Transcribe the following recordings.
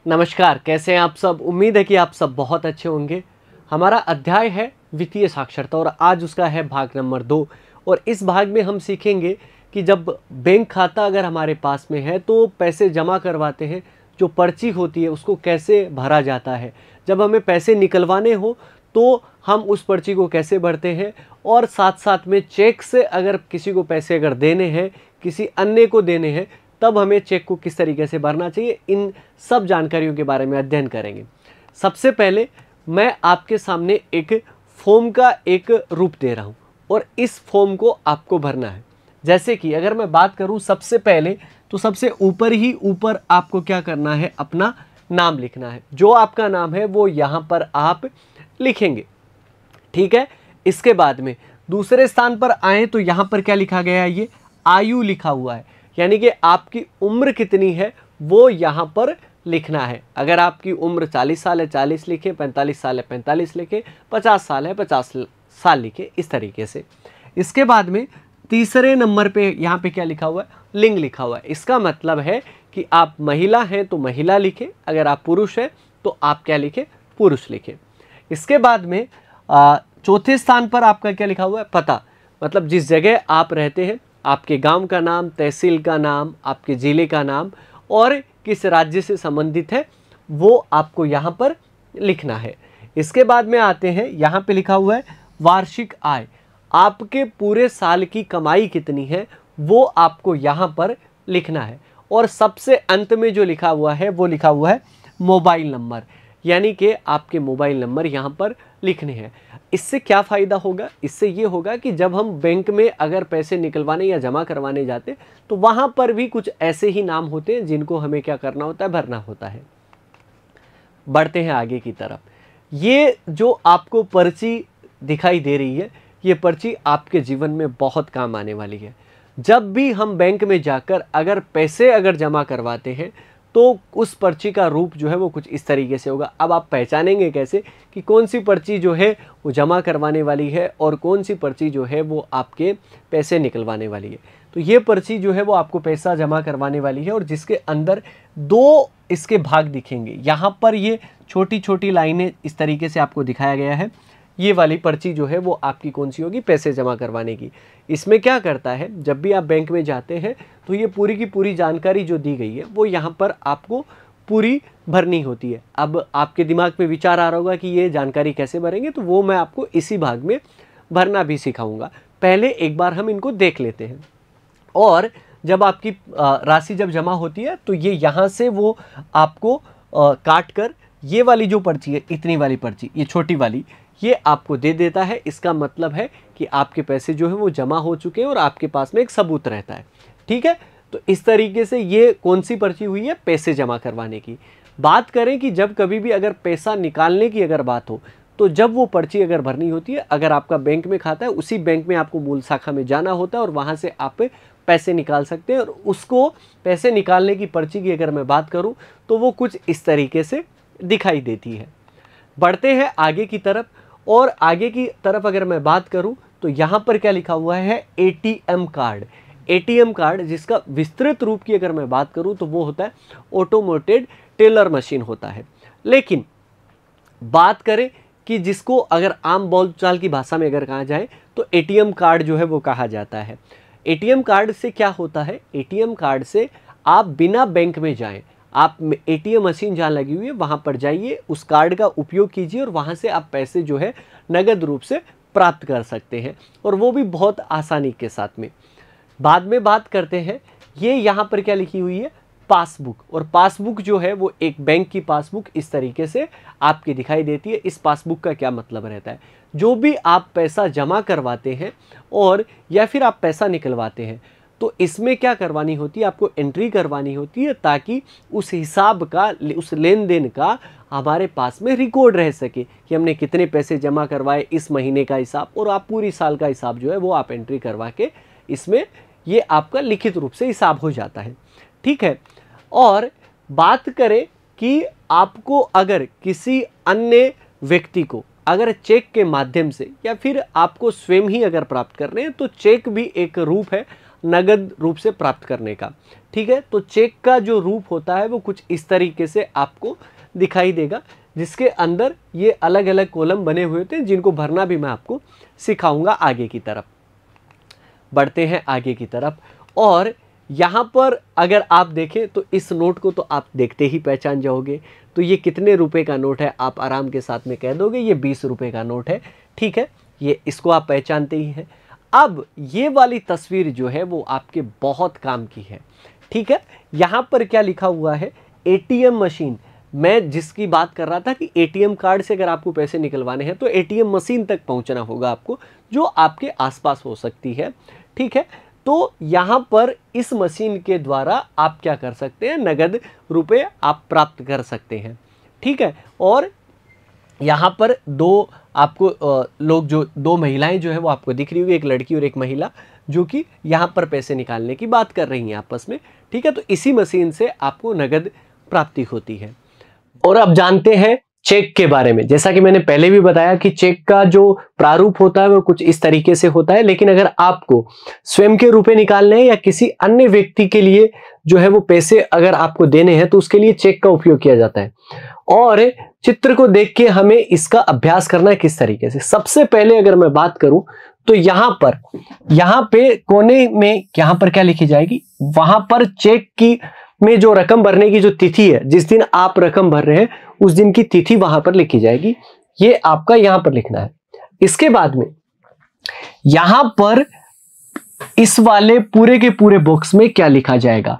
नमस्कार, कैसे हैं आप सब। उम्मीद है कि आप सब बहुत अच्छे होंगे। हमारा अध्याय है वित्तीय साक्षरता और आज उसका है भाग नंबर 2। और इस भाग में हम सीखेंगे कि जब बैंक खाता अगर हमारे पास में है तो पैसे जमा करवाते हैं, जो पर्ची होती है उसको कैसे भरा जाता है। जब हमें पैसे निकलवाने हो तो हम उस पर्ची को कैसे भरते हैं, और साथ साथ में चेक से अगर किसी को पैसे अगर देने हैं, किसी अन्य को देने हैं, तब हमें चेक को किस तरीके से भरना चाहिए, इन सब जानकारियों के बारे में अध्ययन करेंगे। सबसे पहले मैं आपके सामने एक फॉर्म का एक रूप दे रहा हूं और इस फॉर्म को आपको भरना है। जैसे कि अगर मैं बात करूं सबसे पहले, तो सबसे ऊपर ही ऊपर आपको क्या करना है, अपना नाम लिखना है। जो आपका नाम है वो यहाँ पर आप लिखेंगे, ठीक है। इसके बाद में दूसरे स्थान पर आए तो यहाँ पर क्या लिखा गया है, ये आयु लिखा हुआ है, यानी कि आपकी उम्र कितनी है वो यहाँ पर लिखना है। अगर आपकी उम्र 40 साल है 40 लिखे, 45 साल है 45 लिखे, 50 साल है 50 साल लिखे, इस तरीके से। इसके बाद में तीसरे नंबर पे यहाँ पे क्या लिखा हुआ है, लिंग लिखा हुआ है। इसका मतलब है कि आप महिला हैं तो महिला लिखे, अगर आप पुरुष हैं तो आप क्या लिखे, पुरुष लिखे। इसके बाद में चौथे स्थान पर आपका क्या लिखा हुआ है, पता, मतलब जिस जगह आप रहते हैं, आपके गांव का नाम, तहसील का नाम, आपके ज़िले का नाम और किस राज्य से संबंधित है वो आपको यहाँ पर लिखना है। इसके बाद में आते हैं, यहाँ पे लिखा हुआ है वार्षिक आय, आपके पूरे साल की कमाई कितनी है वो आपको यहाँ पर लिखना है। और सबसे अंत में जो लिखा हुआ है वो लिखा हुआ है मोबाइल नंबर, यानी कि आपके मोबाइल नंबर यहाँ पर लिखने हैं। इससे क्या फ़ायदा होगा, इससे ये होगा कि जब हम बैंक में अगर पैसे निकलवाने या जमा करवाने जाते तो वहाँ पर भी कुछ ऐसे ही नाम होते हैं जिनको हमें क्या करना होता है, भरना होता है। बढ़ते हैं आगे की तरफ। ये जो आपको पर्ची दिखाई दे रही है, ये पर्ची आपके जीवन में बहुत काम आने वाली है। जब भी हम बैंक में जाकर अगर पैसे अगर जमा करवाते हैं तो उस पर्ची का रूप जो है वो कुछ इस तरीके से होगा। अब आप पहचानेंगे कैसे कि कौन सी पर्ची जो है वो जमा करवाने वाली है और कौन सी पर्ची जो है वो आपके पैसे निकलवाने वाली है। तो ये पर्ची जो है वो आपको पैसा जमा करवाने वाली है और जिसके अंदर दो इसके भाग दिखेंगे। यहाँ पर ये छोटी छोटी लाइनें इस तरीके से आपको दिखाया गया है। ये वाली पर्ची जो है वो आपकी कौन सी होगी, पैसे जमा करवाने की। इसमें क्या करता है, जब भी आप बैंक में जाते हैं तो ये पूरी की पूरी जानकारी जो दी गई है वो यहाँ पर आपको पूरी भरनी होती है। अब आपके दिमाग में विचार आ रहा होगा कि ये जानकारी कैसे भरेंगे, तो वो मैं आपको इसी भाग में भरना भी सिखाऊंगा। पहले एक बार हम इनको देख लेते हैं। और जब आपकी राशि जब जमा होती है तो ये यहाँ से वो आपको काट कर ये वाली जो पर्ची है, इतनी वाली पर्ची, ये छोटी वाली, ये आपको दे देता है। इसका मतलब है कि आपके पैसे जो है वो जमा हो चुके हैं और आपके पास में एक सबूत रहता है, ठीक है। तो इस तरीके से ये कौन सी पर्ची हुई है, पैसे जमा करवाने की। बात करें कि जब कभी भी अगर पैसा निकालने की अगर बात हो तो जब वो पर्ची अगर भरनी होती है, अगर आपका बैंक में खाता है उसी बैंक में आपको मूल शाखा में जाना होता है और वहाँ से आप पैसे निकाल सकते हैं। और उसको पैसे निकालने की पर्ची की अगर मैं बात करूँ तो वो कुछ इस तरीके से दिखाई देती है। बढ़ते हैं आगे की तरफ। और आगे की तरफ अगर मैं बात करूं तो यहाँ पर क्या लिखा हुआ है, एटीएम कार्ड। एटीएम कार्ड जिसका विस्तृत रूप की अगर मैं बात करूं तो वो होता है ऑटोमेटेड टेलर मशीन होता है। लेकिन बात करें कि जिसको अगर आम बोलचाल की भाषा में अगर कहा जाए तो एटीएम कार्ड जो है वो कहा जाता है। एटीएम कार्ड से क्या होता है, एटीएम कार्ड से आप बिना बैंक में जाएं, आप एटीएम मशीन जहाँ लगी हुई है वहाँ पर जाइए, उस कार्ड का उपयोग कीजिए और वहाँ से आप पैसे जो है नगद रूप से प्राप्त कर सकते हैं, और वो भी बहुत आसानी के साथ में। बाद में बात करते हैं, ये यहाँ पर क्या लिखी हुई है, पासबुक। और पासबुक जो है वो एक बैंक की पासबुक इस तरीके से आपकी दिखाई देती है। इस पासबुक का क्या मतलब रहता है, जो भी आप पैसा जमा करवाते हैं और या फिर आप पैसा निकलवाते हैं तो इसमें क्या करवानी होती है, आपको एंट्री करवानी होती है ताकि उस हिसाब का, उस लेन देन का हमारे पास में रिकॉर्ड रह सके कि हमने कितने पैसे जमा करवाए, इस महीने का हिसाब, और आप पूरी साल का हिसाब जो है वो आप एंट्री करवा के इसमें ये आपका लिखित रूप से हिसाब हो जाता है, ठीक है। और बात करें कि आपको अगर किसी अन्य व्यक्ति को अगर चेक के माध्यम से या फिर आपको स्वयं ही अगर प्राप्त करने हैं तो चेक भी एक रूप है। नगद रूप से प्राप्त करने का। ठीक है, तो चेक का जो रूप होता है वो कुछ इस तरीके से आपको दिखाई देगा, जिसके अंदर ये अलग अलग कॉलम बने हुए होते हैं, जिनको भरना भी मैं आपको सिखाऊंगा आगे की तरफ। बढ़ते हैं आगे की तरफ, और यहाँ पर अगर आप देखें तो इस नोट को तो आप देखते ही पहचान जाओगे। तो ये कितने रुपए का नोट है आप आराम के साथ में कह दोगे, ये 20 रुपए का नोट है। ठीक है, ये इसको आप पहचानते ही हैं। अब ये वाली तस्वीर जो है वो आपके बहुत काम की है। ठीक है, यहाँ पर क्या लिखा हुआ है, एटीएम मशीन। मैं जिसकी बात कर रहा था कि एटीएम कार्ड से अगर आपको पैसे निकलवाने हैं तो एटीएम मशीन तक पहुंचना होगा आपको, जो आपके आसपास हो सकती है। ठीक है, तो यहाँ पर इस मशीन के द्वारा आप क्या कर सकते हैं, नगद रुपए आप प्राप्त कर सकते हैं। ठीक है, और यहाँ पर दो आपको लोग, जो दो महिलाएं जो है वो आपको दिख रही होगी, एक लड़की और एक महिला, जो कि यहाँ पर पैसे निकालने की बात कर रही हैं आपस में। ठीक है, तो इसी मशीन से आपको नगद प्राप्ति होती है। और अब जानते हैं चेक के बारे में। जैसा कि मैंने पहले भी बताया कि चेक का जो प्रारूप होता है वो कुछ इस तरीके से होता है, लेकिन अगर आपको स्वयं के रुपए निकालने हैं या किसी अन्य व्यक्ति के लिए जो है वो पैसे अगर आपको देने हैं तो उसके लिए चेक का उपयोग किया जाता है। और चित्र को देख के हमें इसका अभ्यास करना है किस तरीके से। सबसे पहले अगर मैं बात करूं तो यहाँ पे कोने में यहाँ पर क्या लिखी जाएगी, वहां पर चेक की में जो रकम भरने की जो तिथि है, जिस दिन आप रकम भर रहे हैं उस दिन की तिथि वहां पर लिखी जाएगी। ये आपका यहां पर लिखना है। इसके बाद में यहां पर इस वाले पूरे के पूरे बॉक्स में क्या लिखा जाएगा,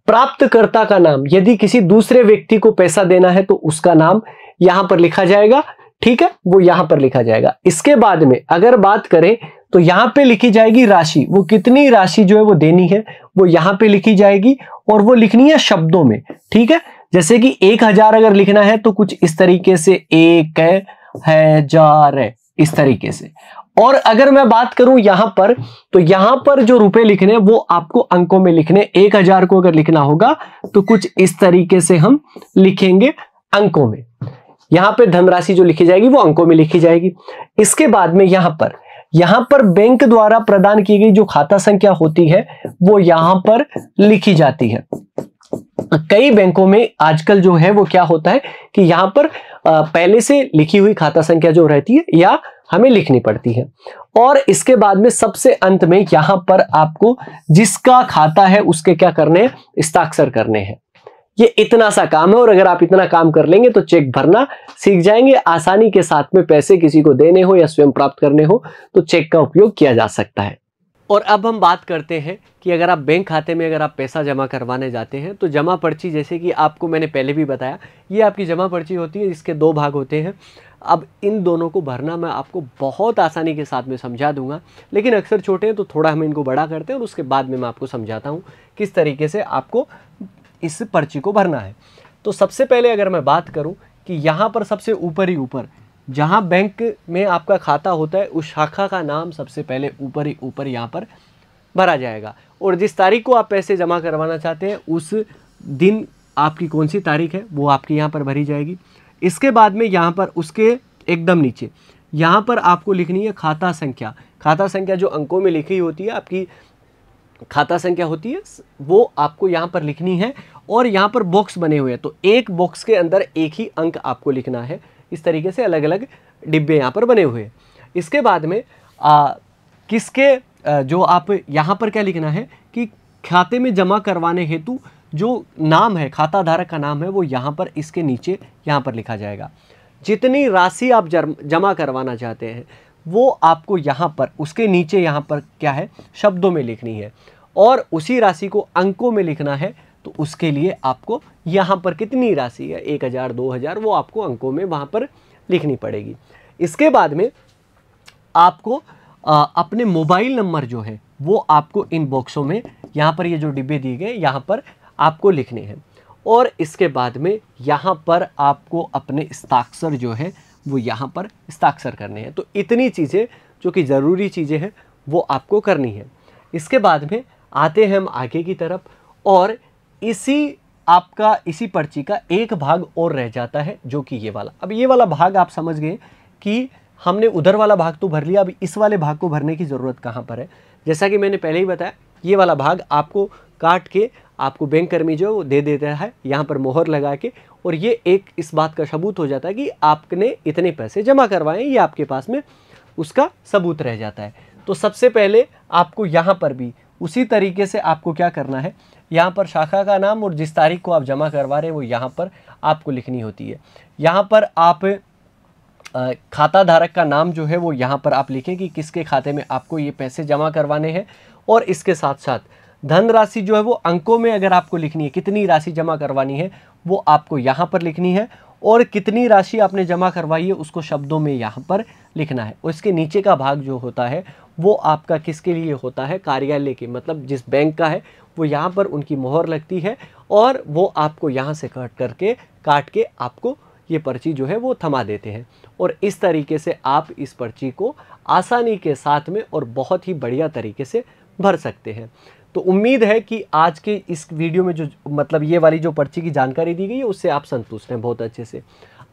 प्राप्तकर्ता का नाम। यदि किसी दूसरे व्यक्ति को पैसा देना है तो उसका नाम यहां पर लिखा जाएगा। ठीक है, वो यहां पर लिखा जाएगा। इसके बाद में अगर बात करें तो यहां पे लिखी जाएगी राशि, वो कितनी राशि जो है वो देनी है वो यहां पे लिखी जाएगी, और वो लिखनी है शब्दों में। ठीक है, जैसे कि 1000 अगर लिखना है तो कुछ इस तरीके से 1000 इस तरीके से। और अगर मैं बात करूं यहां पर, तो यहां पर जो रुपए लिखने हैं वो आपको अंकों में लिखने। 1000 को अगर लिखना होगा तो कुछ इस तरीके से हम लिखेंगे अंकों में। यहां पे धनराशि जो लिखी जाएगी वो अंकों में लिखी जाएगी। इसके बाद में यहां पर बैंक द्वारा प्रदान की गई जो खाता संख्या होती है वो यहां पर लिखी जाती है। कई बैंकों में आजकल जो है वो क्या होता है कि यहां पर पहले से लिखी हुई खाता संख्या जो रहती है या हमें लिखनी पड़ती है। और इसके बाद में सबसे अंत में यहां पर आपको जिसका खाता है उसके क्या करने हैं, हस्ताक्षर करने हैं। ये इतना सा काम है, और अगर आप इतना काम कर लेंगे तो चेक भरना सीख जाएंगे। आसानी के साथ में पैसे किसी को देने हो या स्वयं प्राप्त करने हो तो चेक का उपयोग किया जा सकता है। और अब हम बात करते हैं कि अगर आप बैंक खाते में अगर आप पैसा जमा करवाने जाते हैं तो जमा पर्ची, जैसे कि आपको मैंने पहले भी बताया, ये आपकी जमा पर्ची होती है जिसके 2 भाग होते हैं। अब इन दोनों को भरना मैं आपको बहुत आसानी के साथ में समझा दूंगा, लेकिन अक्सर छोटे हैं तो थोड़ा हम इनको बड़ा करते हैं और उसके बाद में मैं आपको समझाता हूँ किस तरीके से आपको इस पर्ची को भरना है। तो सबसे पहले अगर मैं बात करूं कि यहाँ पर सबसे ऊपर ही ऊपर जहाँ बैंक में आपका खाता होता है उस शाखा का नाम सबसे पहले ऊपर ही ऊपर यहाँ पर भरा जाएगा, और जिस तारीख को आप पैसे जमा करवाना चाहते हैं उस दिन आपकी कौन सी तारीख है वो आपकी यहाँ पर भरी जाएगी। इसके बाद में यहाँ पर उसके एकदम नीचे यहाँ पर आपको लिखनी है खाता संख्या। खाता संख्या जो अंकों में लिखी होती है, आपकी खाता संख्या होती है, वो आपको यहाँ पर लिखनी है। और यहाँ पर बॉक्स बने हुए हैं तो एक बॉक्स के अंदर एक ही अंक आपको लिखना है। इस तरीके से अलग अलग डिब्बे यहाँ पर बने हुए हैं। इसके बाद में जो आप यहाँ पर क्या लिखना है कि खाते में जमा करवाने हेतु जो नाम है, खाता धारक का नाम है, वो यहाँ पर इसके नीचे यहाँ पर लिखा जाएगा। जितनी राशि आप जमा करवाना चाहते हैं वो आपको यहाँ पर उसके नीचे यहाँ पर क्या है, शब्दों में लिखनी है। और उसी राशि को अंकों में लिखना है तो उसके लिए आपको यहाँ पर कितनी राशि है, 1000 2000, वो आपको अंकों में वहाँ पर लिखनी पड़ेगी। इसके बाद में आपको अपने मोबाइल नंबर जो है वो आपको इन बॉक्सों में, यहाँ पर ये जो डिब्बे दिए गए यहाँ पर आपको लिखने हैं। और इसके बाद में यहाँ पर आपको अपने हस्ताक्षर जो है वो यहाँ पर हस्ताक्षर करने हैं। तो इतनी चीज़ें जो कि ज़रूरी चीज़ें हैं वो आपको करनी है। इसके बाद में आते हैं हम आगे की तरफ, और इसी पर्ची का एक भाग और रह जाता है जो कि ये वाला। अब ये वाला भाग आप समझ गए कि हमने उधर वाला भाग तो भर लिया, अब इस वाले भाग को भरने की ज़रूरत कहाँ पर है। जैसा कि मैंने पहले ही बताया, ये वाला भाग आपको काट के आपको बैंक कर्मी जो है वो दे देता है यहाँ पर मोहर लगा के, और ये एक इस बात का सबूत हो जाता है कि आपने इतने पैसे जमा करवाए, ये आपके पास में उसका सबूत रह जाता है। तो सबसे पहले आपको यहाँ पर भी उसी तरीके से आपको क्या करना है, यहाँ पर शाखा का नाम और जिस तारीख को आप जमा करवा रहे हैं वो यहाँ पर आपको लिखनी होती है। यहाँ पर आप खाता धारक का नाम जो है वो यहाँ पर आप लिखें कि किसके खाते में आपको ये पैसे जमा करवाने हैं, और इसके साथ साथ धन राशि जो है वो अंकों में अगर आपको लिखनी है, कितनी राशि जमा करवानी है वो आपको यहाँ पर लिखनी है, और कितनी राशि आपने जमा करवाई है उसको शब्दों में यहाँ पर लिखना है। और इसके नीचे का भाग जो होता है वो आपका किसके लिए होता है, कार्यालय के, मतलब जिस बैंक का है वो यहाँ पर उनकी मोहर लगती है, और वो आपको यहाँ से काट के आपको ये पर्ची जो है वो थमा देते हैं। और इस तरीके से आप इस पर्ची को आसानी के साथ में और बहुत ही बढ़िया तरीके से भर सकते हैं। तो उम्मीद है कि आज के इस वीडियो में जो मतलब ये वाली जो पर्ची की जानकारी दी गई है उससे आप संतुष्ट हैं बहुत अच्छे से।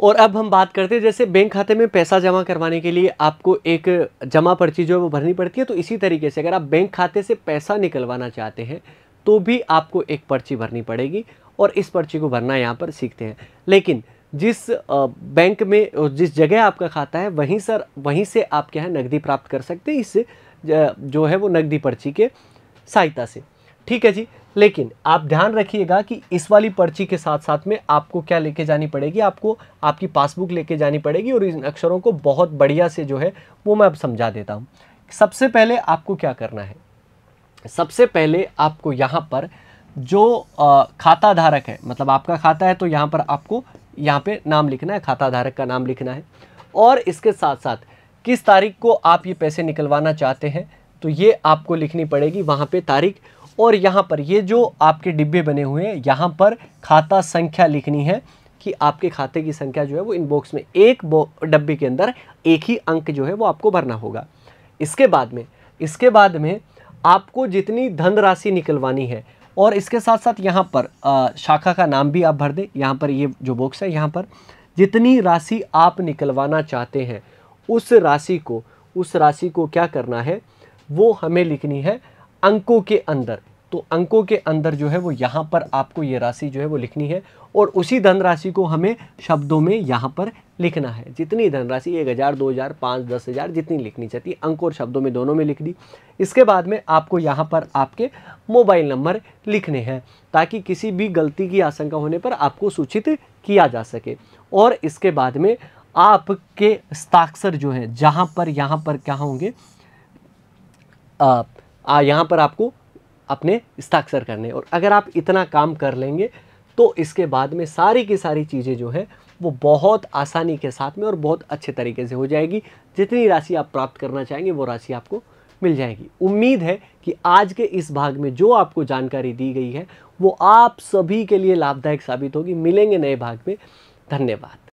और अब हम बात करते हैं, जैसे बैंक खाते में पैसा जमा करवाने के लिए आपको एक जमा पर्ची जो है वो भरनी पड़ती है, तो इसी तरीके से अगर आप बैंक खाते से पैसा निकलवाना चाहते हैं तो भी आपको एक पर्ची भरनी पड़ेगी, और इस पर्ची को भरना यहाँ पर सीखते हैं। लेकिन जिस बैंक में जिस जगह आपका खाता है वहीं से आप क्या है नकदी प्राप्त कर सकते हैं इस जो है वो नकदी पर्ची के सहायता से। ठीक है जी, लेकिन आप ध्यान रखिएगा कि इस वाली पर्ची के साथ साथ में आपको क्या लेके जानी पड़ेगी, आपको आपकी पासबुक लेके जानी पड़ेगी, और इन अक्षरों को बहुत बढ़िया से जो है वो मैं अब समझा देता हूँ। सबसे पहले आपको क्या करना है, सबसे पहले आपको यहाँ पर जो खाता धारक है, मतलब आपका खाता है तो यहाँ पर आपको यहाँ पे नाम लिखना है, खाता धारक का नाम लिखना है, और इसके साथ साथ किस तारीख को आप ये पैसे निकलवाना चाहते हैं तो ये आपको लिखनी पड़ेगी वहाँ पे तारीख। और यहाँ पर ये जो आपके डिब्बे बने हुए हैं यहाँ पर खाता संख्या लिखनी है कि आपके खाते की संख्या जो है वो इन बॉक्स में एक डब्बे के अंदर एक ही अंक जो है वो आपको भरना होगा। इसके बाद में आपको जितनी धनराशि निकलवानी है, और इसके साथ साथ यहाँ पर शाखा का नाम भी आप भर दें। यहाँ पर ये जो बॉक्स है यहाँ पर जितनी राशि आप निकलवाना चाहते हैं उस राशि को क्या करना है, वो हमें लिखनी है अंकों के अंदर। तो अंकों के अंदर जो है वो यहाँ पर आपको ये राशि जो है वो लिखनी है, और उसी धनराशि को हमें शब्दों में यहाँ पर लिखना है। जितनी धनराशि 1000, 2000, 5, 10,000 जितनी लिखनी चाहती है, अंक और शब्दों में दोनों में लिख दी। इसके बाद में आपको यहाँ पर आपके मोबाइल नंबर लिखने हैं ताकि किसी भी गलती की आशंका होने पर आपको सूचित किया जा सके। और इसके बाद में आपके हस्ताक्षर जो है यहाँ पर क्या होंगे, यहाँ पर आपको अपने हस्ताक्षर करने। और अगर आप इतना काम कर लेंगे तो इसके बाद में सारी की सारी चीज़ें जो है वो बहुत आसानी के साथ में और बहुत अच्छे तरीके से हो जाएगी। जितनी राशि आप प्राप्त करना चाहेंगे वो राशि आपको मिल जाएगी। उम्मीद है कि आज के इस भाग में जो आपको जानकारी दी गई है वो आप सभी के लिए लाभदायक साबित होगी। मिलेंगे नए भाग में। धन्यवाद।